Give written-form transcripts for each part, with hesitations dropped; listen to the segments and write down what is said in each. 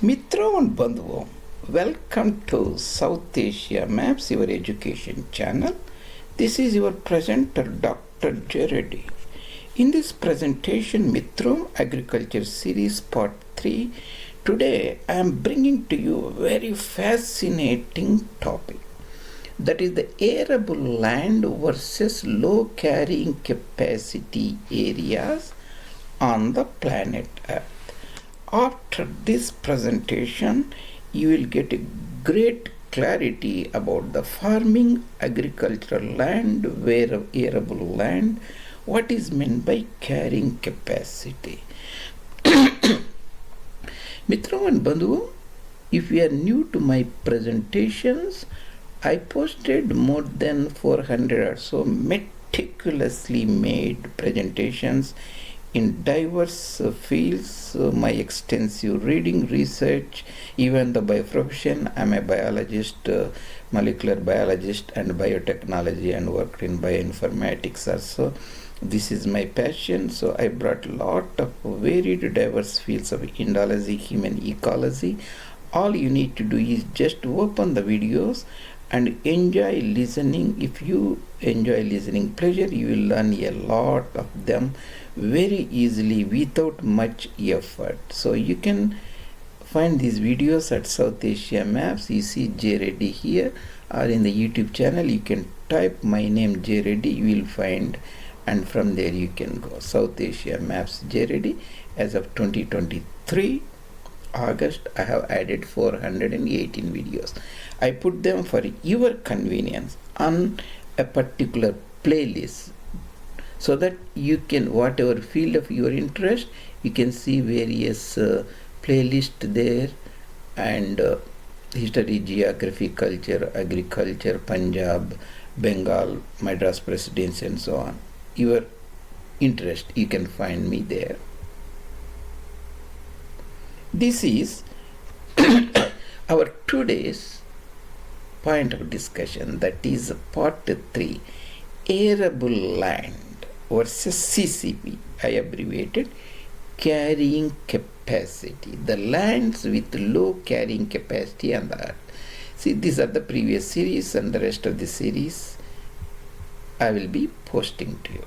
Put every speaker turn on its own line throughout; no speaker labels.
Mitra and Bandhu, welcome to South Asia Maps, your education channel. This is your presenter, Dr. Reddy. In this presentation, Mitram Agriculture Series Part 3, today I am bringing to you a very fascinating topic. That is the arable land versus low carrying capacity areas on the planet Earth. After this presentation, you will get a great clarity about the farming, agricultural land, arable land, what is meant by carrying capacity. Mitra and Bandhu, if you are new to my presentations, I posted more than 400 or so meticulously made presentations in diverse fields, my extensive reading, research, even the by profession. I'm a biologist, molecular biologist and biotechnology, and worked in bioinformatics also. This is my passion, so I brought a lot of varied diverse fields of Indology, human ecology. All you need to do is just open the videos and enjoy listening. If you enjoy listening pleasure, you will learn a lot of them very easily without much effort. So you can find these videos at South Asia Maps. You see J Reddy here, or in the YouTube channel you can type my name J Reddy, you will find, and from there you can go. South Asia Maps J Reddy. As of 2023 August, I have added 418 videos. I put them for your convenience on a particular playlist, so that you can, whatever field of your interest, you can see various playlists there, and history, geography, culture, agriculture, Punjab, Bengal, Madras Presidency, and so on. Your interest, you can find me there. This is our today's point of discussion, that is part 3, arable land versus CCP, I abbreviated, carrying capacity, the lands with low carrying capacity on the earth. See, these are the previous series, and the rest of the series I will be posting to you.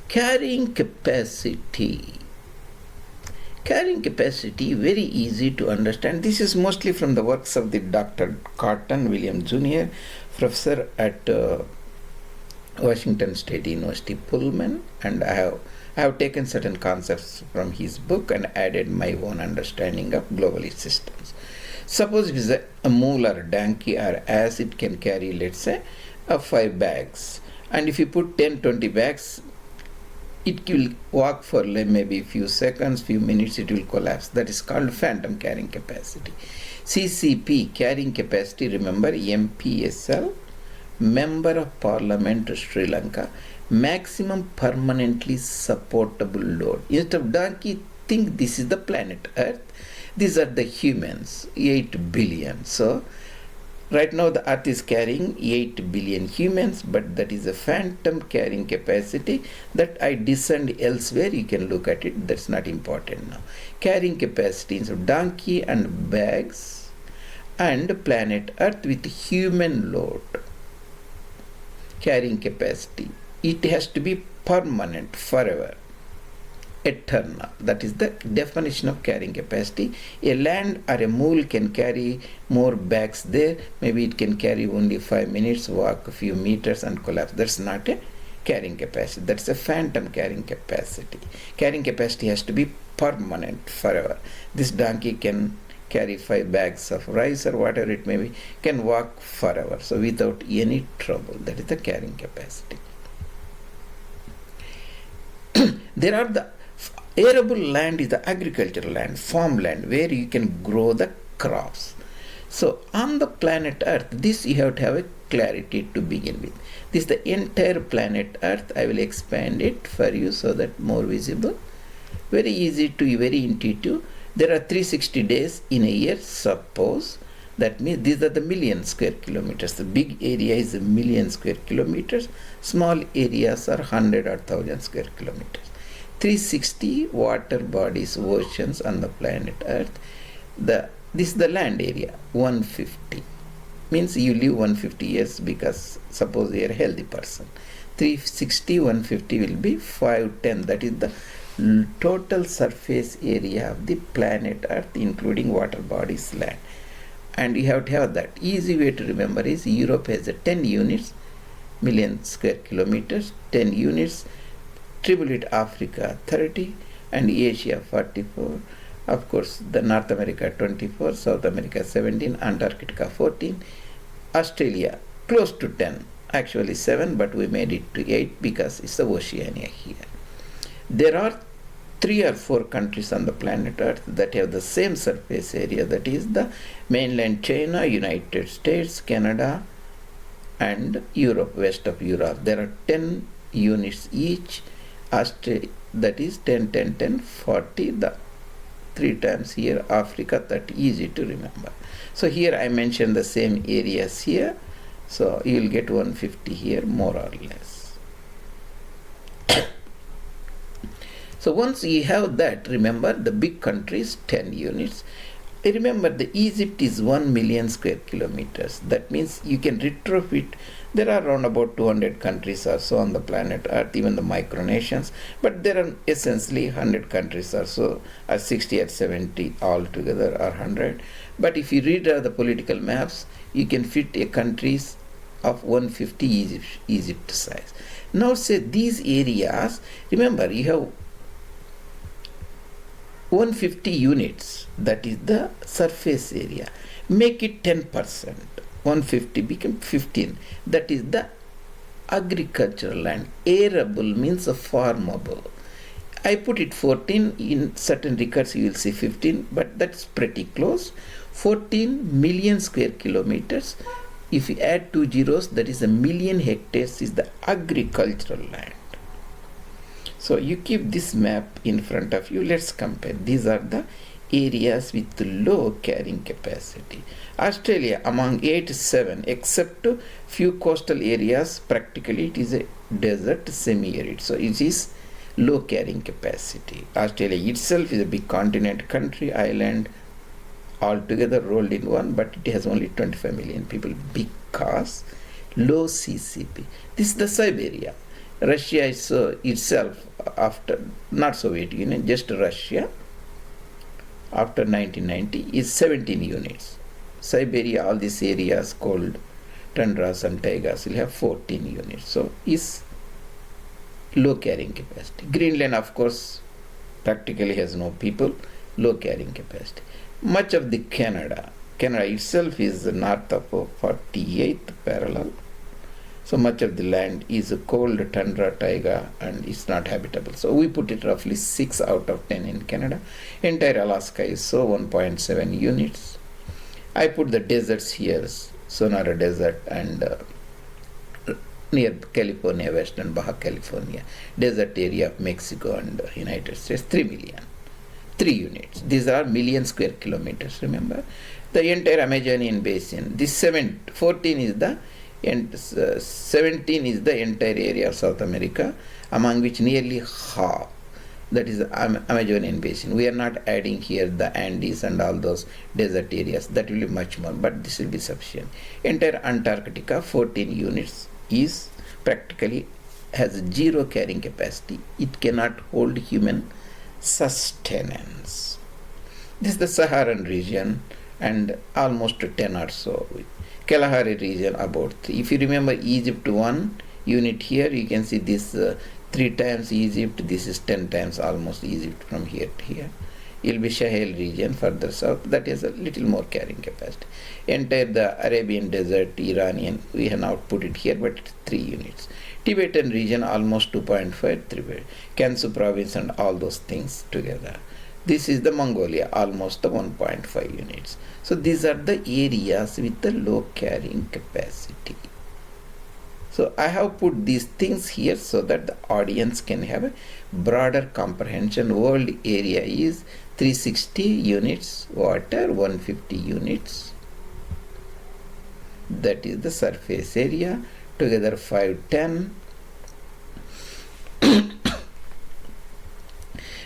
Carrying capacity. Carrying capacity, very easy to understand. This is mostly from the works of the Dr. Catton, William Jr., professor at Washington State University, Pullman, and I have taken certain concepts from his book and added my own understanding of global systems. Suppose it is a mule or a donkey or ass, it can carry, let's say, 5 bags. And if you put 10-20 bags, it will walk for maybe a few seconds, few minutes, it will collapse. That is called phantom carrying capacity. CCP, carrying capacity, remember MPSL, Member of Parliament Sri Lanka, maximum permanently supportable load. Instead of donkey, think this is the planet Earth. These are the humans, 8 billion. So right now the Earth is carrying 8 billion humans, but that is a phantom carrying capacity that I discerned elsewhere. You can look at it, that's not important now. Carrying capacity of donkey and bags and planet Earth with human load. Carrying capacity, it has to be permanent, forever, eternal. That is the definition of carrying capacity. A land or a mule can carry more bags there. Maybe it can carry only 5 minutes, walk a few meters and collapse. That's not a carrying capacity. That's a phantom carrying capacity. Carrying capacity has to be permanent, forever. This donkey can carry 5 bags of rice or whatever it may be, can walk forever, so without any trouble. That is the carrying capacity. There are the arable land, is the agricultural land, farmland, where you can grow the crops. So on the planet Earth, this you have to have a clarity to begin with. This is the entire planet Earth. I will expand it for you so that more visible. Very easy to, very intuitive. There are 360 days in a year. Suppose That means these are the million square kilometers. The big area is a million square kilometers. Small areas are 100 or 1000 square kilometers. 360 water bodies, oceans on the planet Earth. This is the land area. 150 means you live 150 years, because suppose you are a healthy person. 360, 150 will be 510. That is the total surface area of the planet Earth, including water bodies, land. And you have to have that. Easy way to remember is Europe has a 10 units, million square kilometers, 10 units. Triple it Africa 30 and Asia 44. Of course, the North America 24, South America 17, Antarctica 14, Australia close to 10, actually 7, but we made it to 8 because it's the Oceania here. There are 3 or 4 countries on the planet Earth that have the same surface area, that is the mainland China, United States, Canada, and Europe, west of Europe. There are 10 units each. That is 10, 10, 10, 40, the 3 times here, Africa, that easy to remember. So here I mentioned the same areas here, so you will get 150 here, more or less. So once you have that, remember the big countries 10 units. Remember the Egypt is 1 million square kilometers. That means you can retrofit. There are around about 200 countries or so on the planet Earth, even the micronations, but there are essentially 100 countries or so, or 60 or 70 altogether, or 100. But if you read the political maps, you can fit a countries of 150 Egypt size. Now say these areas, remember you have 150 units, that is the surface area. Make it 10%. 150 become 15. That is the agricultural land. Arable means a farmable. I put it 14. In certain records you will see 15, but that's pretty close. 14 million square kilometers. If you add 2 zeros, that is a million hectares is the agricultural land. So you keep this map in front of you. Let's compare. These are the areas with low carrying capacity. Australia among 8 7, except few coastal areas, practically it is a desert, semi-arid. So it is low carrying capacity. Australia itself is a big continent country, island, altogether rolled in one, but it has only 25 million people because low CCP. This is the Siberia. Russia is itself, after not Soviet Union, just Russia, after 1990 is 17 units. Siberia, all these areas called Tundras and Taigas will have 14 units. So is low carrying capacity. Greenland, of course, practically has no people, low carrying capacity. Much of the Canada itself is north of 48th parallel. So much of the land is a cold tundra, taiga, and it's not habitable. So we put it roughly 6 out of 10 in Canada. Entire Alaska is so 1.7 units. I put the deserts here, Sonoran Desert and near California, Western Baja California, desert area of Mexico and United States, 3 million. 3 units. These are million square kilometers, remember. The entire Amazonian basin, this 14 is the and 17 is the entire area of South America, among which nearly half, that is the Amazonian basin. We are not adding here the Andes and all those desert areas. That will be much more, but this will be sufficient. Entire Antarctica, 14 units, is practically has 0 carrying capacity. It cannot hold human sustenance. This is the Saharan region and almost 10 or so. Kalahari region about 3. If you remember Egypt 1 unit here, you can see this 3 times Egypt, this is 10 times almost Egypt from here to here. It will be Sahel region further south, that has a little more carrying capacity. Entire the Arabian desert, Iranian, we have now put it here, but it's 3 units. Tibetan region almost 2.5, 3. Kansu province and all those things together. This is the Mongolia, almost the 1.5 units. So these are the areas with the low carrying capacity. So I have put these things here so that the audience can have a broader comprehension. World area is 360 units, water 150 units, that is the surface area, together 510.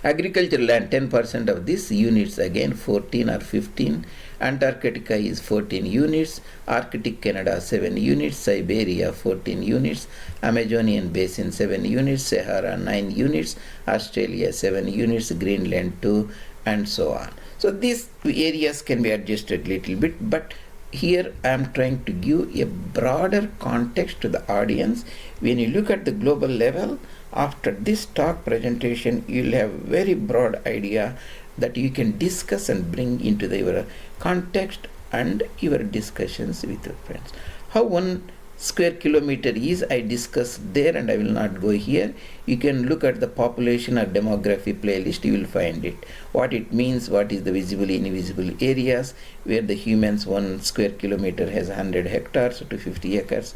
Agricultural land, 10% of this units, again 14 or 15. Antarctica is 14 units, Arctic Canada 7 units, Siberia 14 units, Amazonian Basin 7 units, Sahara 9 units, Australia 7 units, Greenland 2, and so on. So these areas can be adjusted little bit, but here I am trying to give a broader context to the audience. When you look at the global level, after this talk presentation, you'll have very broad idea that you can discuss and bring into your context and your discussions with your friends. How 1 square kilometer is, I discussed there, and I will not go here. You can look at the population or demography playlist, you will find it. What it means, what is the visible, invisible areas, where the humans 1 square kilometer has 100 hectares to 50 acres.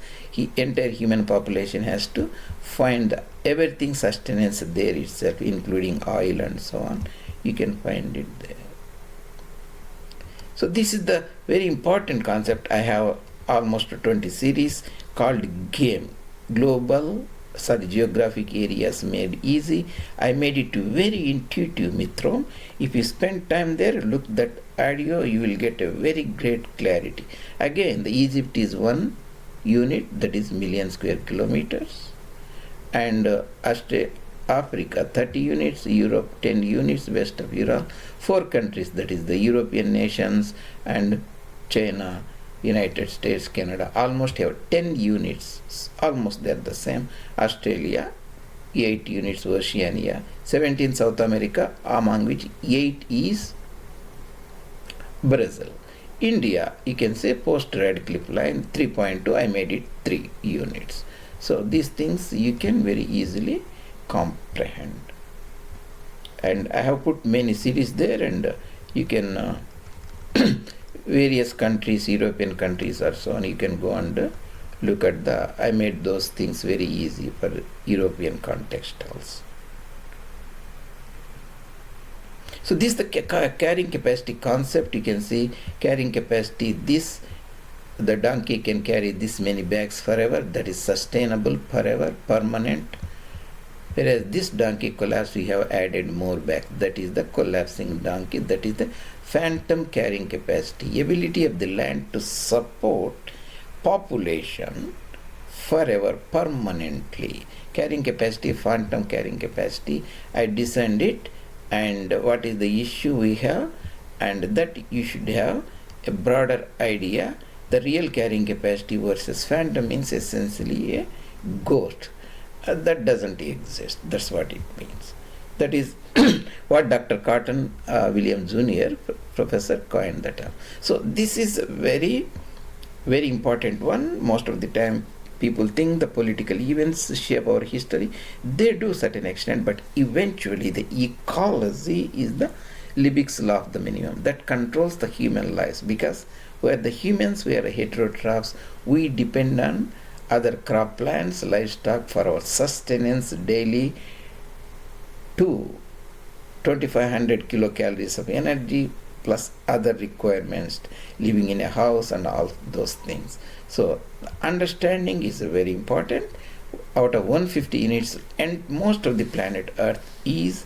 Entire human population has to find everything sustenance there itself, including oil and so on. You can find it there. So this is the very important concept. I have almost 20 series called GAME, Geographic Areas Made Easy. I made it very intuitive, Mitro. If you spend time there, look that audio, you will get a very great clarity. Again, the Egypt is 1 unit, that is million square kilometers, and Africa 30 units, Europe 10 units, west of Europe 4 countries, that is the European nations, and China, United States, Canada, almost have 10 units, almost they are the same. Australia 8 units, Oceania 17, South America, among which 8 is Brazil. India, you can say post Radcliffe line 3.2, I made it 3 units. So these things you can very easily comprehend, and I have put many series there, and you can various countries, European countries or so on, you can go and look at I made those things very easy for European context also. So this is the carrying capacity concept. You can see carrying capacity, the donkey can carry this many bags forever, that is sustainable forever, permanent. Whereas this donkey collapse, we have added more back, that is the collapsing donkey, that is the phantom carrying capacity, ability of the land to support population forever, permanently. Carrying capacity, phantom carrying capacity, I designed it, and what is the issue we have, and that you should have a broader idea. The real carrying capacity versus phantom means essentially a ghost. That doesn't exist. That's what it means. That is what Dr. Catton, William Jr., professor, coined that term. So this is a very, very important one. Most of the time people think the political events shape our history. They do certain extent, but eventually the ecology is the Liebig's law of the minimum that controls the human lives, because where the humans were heterotrophs, we depend on other croplands, livestock for our sustenance daily, to 2500 kilocalories of energy plus other requirements, living in a house and all those things. So understanding is very important. Out of 150 units, and most of the planet Earth is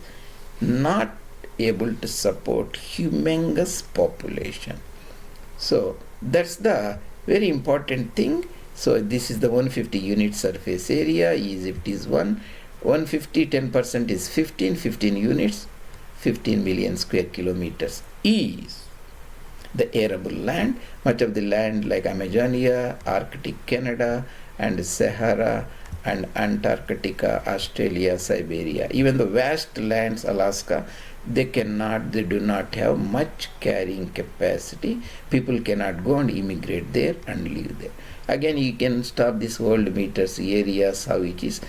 not able to support humongous population. So that's the very important thing. So this is the 150 unit surface area. Egypt is 150, 10% is 15 units, 15 million square kilometers is the arable land. Much of the land like Amazonia, Arctic Canada, and Sahara, and Antarctica, Australia, Siberia, even the vast lands, Alaska, they do not have much carrying capacity. People cannot go and immigrate there and live there. Again, you can stop this world meters areas, how it is.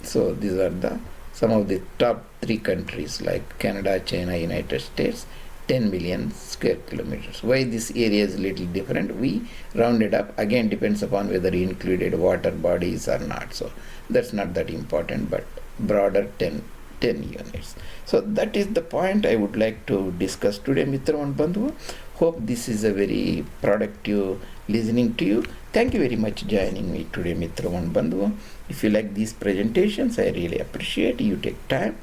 So these are some of the top 3 countries like Canada, China, United States, 10 million square kilometers. Why this area is little different, we rounded up. Again, depends upon whether you included water bodies or not. So that's not that important, but broader 10 units. So that is the point I would like to discuss today, Mitra and Bandhu. Hope this is a very productive listening to you. Thank you very much joining me today, Mitra and Bandhu. If you like these presentations, I really appreciate you take time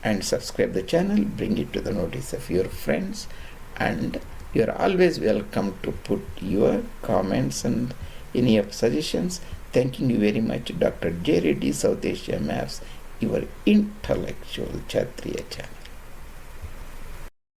and subscribe the channel, bring it to the notice of your friends, and you are always welcome to put your comments and any of suggestions. Thanking you very much, Dr. J. Reddy, South Asia Maps, your intellectual Kshatriya channel.